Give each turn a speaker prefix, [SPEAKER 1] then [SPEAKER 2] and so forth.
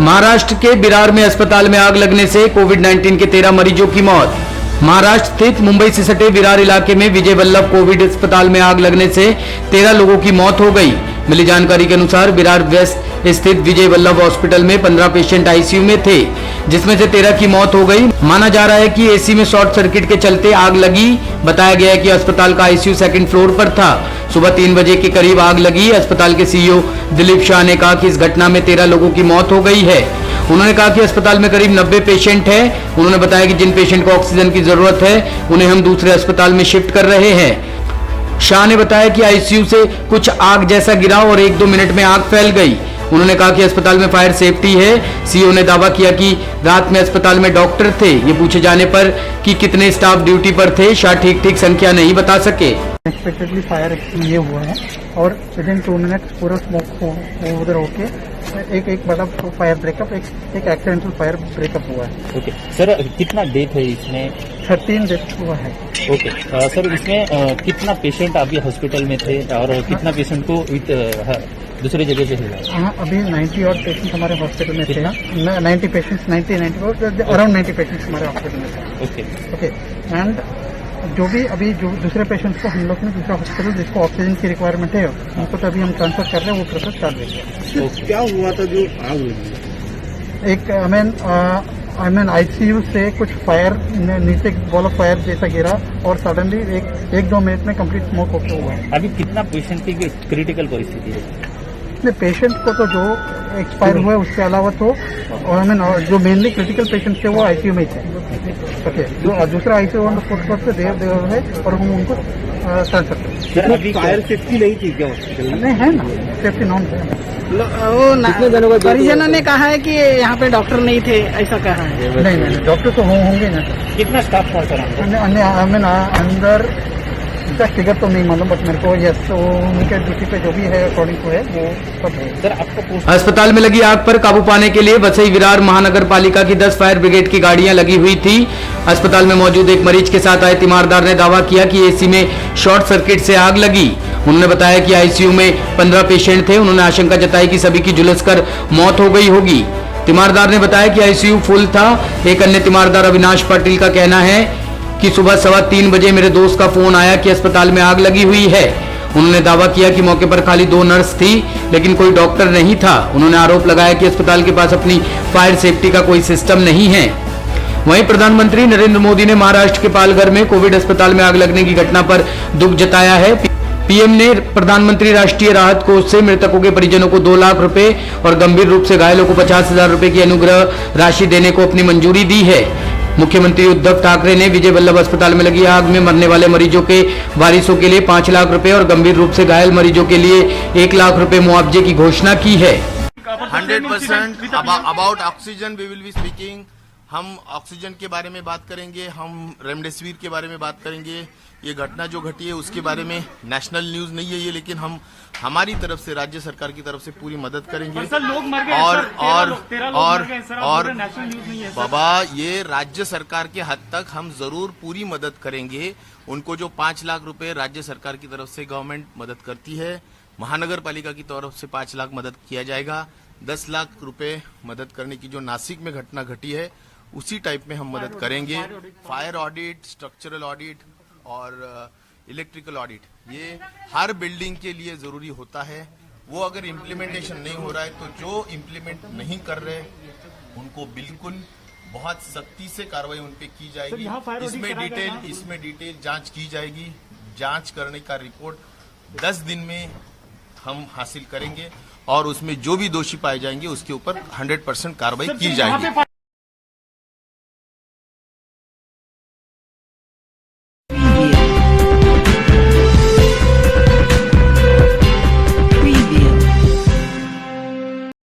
[SPEAKER 1] महाराष्ट्र के विरार में अस्पताल में आग लगने से कोविड-19 के 13 मरीजों की मौत। महाराष्ट्र स्थित मुंबई से सटे विरार इलाके में विजय वल्लभ कोविड अस्पताल में आग लगने से 13 लोगों की मौत हो गई। मिली जानकारी के अनुसार विरार वेस्ट स्थित विजय वल्लभ हॉस्पिटल में 15 पेशेंट आईसीयू में थे, जिसमें से 13 की मौत हो गई। माना जा रहा है कि एसी में शॉर्ट सर्किट के चलते आग लगी। बताया गया है कि अस्पताल का आईसीयू सेकंड फ्लोर पर था। सुबह 3 बजे के करीब आग लगी। अस्पताल के सीईओ दिलीप शाह ने कहा कि इस घटना में 13 लोगों की मौत हो गई है। उन्होंने कहा कि अस्पताल में करीब 90 पेशेंट हैं। उन्होंने बताया कि जिन पेशेंट को ऑक्सीजन की जरूरत है उन्हें हम दूसरे अस्पताल में शिफ्ट कर रहे हैं। शाह ने बताया कि आईसीयू से कुछ आग जैसा गिरा और 1-2 मिनट में आग फैल गई। उन्होंने कहा कि अस्पताल में फायर सेफ्टी है। सीईओ ने दावा किया कि रात में अस्पताल में डॉक्टर थे। ये पूछे जाने पर कि कितने स्टाफ ड्यूटी पर थे, शाह ठीक संख्या नहीं बता सके।
[SPEAKER 2] अनएक्सपेक्टेडली फायर ये हुआ है और विदिन 2 मिनट्स पूरा स्मोक उधर होके एक बड़ा फायर ब्रेकअप, एक एक्सीडेंटल फायर ब्रेकअप हुआ है।
[SPEAKER 3] ओके सर, कितना डेथ है इसमें?
[SPEAKER 2] 13 डेथ हुआ है।
[SPEAKER 3] ओके सर, इसमें कितना पेशेंट अभी हॉस्पिटल में थे और कितना पेशेंट को दूसरी जगह पे है?
[SPEAKER 2] हाँ, अभी 90 और पेशेंट हमारे हॉस्पिटल में थे। 90 पेशेंट्स, 90 अराउंड 90 पेशेंट्स हमारे हॉस्पिटल में थे।
[SPEAKER 3] ओके
[SPEAKER 2] एंड जो दूसरे पेशेंट्स को हम लोग ने दूसरा हॉस्पिटल जिसको ऑक्सीजन की रिक्वायरमेंट है उनको तो अभी हम ट्रांसफर कर रहे हैं, वो प्रोसेस कर रहे हैं।
[SPEAKER 3] तो क्या हुआ था जो आग लगी?
[SPEAKER 2] एक आई मीन आईसीयू से कुछ फायर नीचे बॉल ऑफ फायर जैसा गिरा और सडनली 1-2 मिनट में कंप्लीट स्मोक होकर हुआ।
[SPEAKER 3] अभी कितना पेशेंट की क्रिटिकल परिस्थिति है?
[SPEAKER 2] पेशेंट को तो जो एक्सपायर हुआ है उसके अलावा तो आई मीन जो मेनली क्रिटिकल पेशेंट थे वो आईसीयू में थे। ओके, जो दूसरा आईसीयू ऑन द फुट पर से देव है और हम उनको ट्रांसफर करते।
[SPEAKER 3] फायर सेफ्टी नहीं थी क्या हॉस्पिटल में?
[SPEAKER 2] नहीं है ना, सेफ्टी नॉन है।
[SPEAKER 4] वो परिजनों ने कहा है कि यहाँ पे डॉक्टर नहीं थे, ऐसा कहा है।
[SPEAKER 2] नहीं, डॉक्टर तो होंगे ना।
[SPEAKER 3] कितना स्टाफ था सर?
[SPEAKER 2] आई मीन अंदर फिगर तो नहीं मालूम, बट मेरे को यस तो उनके ड्यूटी पे जो भी है अकॉर्डिंग टू है वो सब है।
[SPEAKER 3] सर आपको
[SPEAKER 1] अस्पताल में लगी आग पर काबू पाने के लिए वसई विरार महानगर पालिका की 10 फायर ब्रिगेड की गाड़ियां लगी हुई थी। अस्पताल में मौजूद एक मरीज के साथ आए तीमारदार ने दावा किया कि एसी में शॉर्ट सर्किट से आग लगी। उन्होंने बताया कि आईसीयू में 15 पेशेंट थे। उन्होंने आशंका जताई कि सभी की झुलसकर मौत हो गई होगी। तीमारदार ने बताया कि आईसीयू फुल था। एक अन्य तीमारदार अविनाश पाटिल का कहना है कि सुबह 3:15 बजे मेरे दोस्त का फोन आया कि अस्पताल में आग लगी हुई है। उन्होंने दावा किया कि मौके पर खाली 2 नर्स थी, लेकिन कोई डॉक्टर नहीं था। उन्होंने आरोप लगाया कि अस्पताल के पास अपनी फायर सेफ्टी का कोई सिस्टम नहीं है। वहीं प्रधानमंत्री नरेंद्र मोदी ने महाराष्ट्र के पालघर में कोविड अस्पताल में आग लगने की घटना पर दुख जताया है। पीएम ने प्रधानमंत्री राष्ट्रीय राहत कोष से मृतकों के परिजनों को 2 लाख रुपए और गंभीर रूप से घायलों को 50,000 रुपए की अनुग्रह राशि देने को अपनी मंजूरी दी है। मुख्यमंत्री उद्धव ठाकरे ने विजय वल्लभ अस्पताल में लगी आग में मरने वाले मरीजों के वारिसों के लिए 5 लाख रुपए और गंभीर रूप से घायल मरीजों के लिए 1 लाख रुपए मुआवजे की घोषणा की है।
[SPEAKER 5] 100% about oxygen we will be speaking. हम ऑक्सीजन के बारे में बात करेंगे, हम रेमडेसिविर के बारे में बात करेंगे। ये घटना जो घटी है उसके बारे में नेशनल न्यूज नहीं है ये, लेकिन हम हमारी तरफ से राज्य सरकार की तरफ से पूरी मदद करेंगे।
[SPEAKER 4] सर, लोग मर गए,
[SPEAKER 5] और बाबा ये राज्य सरकार के हद तक हम जरूर पूरी मदद करेंगे। उनको जो 5 लाख रुपए राज्य सरकार की तरफ से गवर्नमेंट मदद करती है, महानगर पालिका की तरफ से 5 लाख मदद किया जाएगा। 10 लाख रुपए मदद करने की जो नासिक में घटना घटी है उसी टाइप में हम मदद करेंगे। फायर ऑडिट, स्ट्रक्चरल ऑडिट और इलेक्ट्रिकल ऑडिट ये हर बिल्डिंग के लिए जरूरी होता है। वो अगर इम्प्लीमेंटेशन नहीं हो रहा है तो जो इम्प्लीमेंट नहीं कर रहे उनको बिल्कुल बहुत सख्ती से कार्रवाई उन पे की जाएगी। इसमें डिटेल जांच की जाएगी। जांच करने का रिपोर्ट 10 दिन में हम हासिल करेंगे और उसमें जो भी दोषी पाए जाएंगे उसके ऊपर 100% कार्रवाई की जाएगी।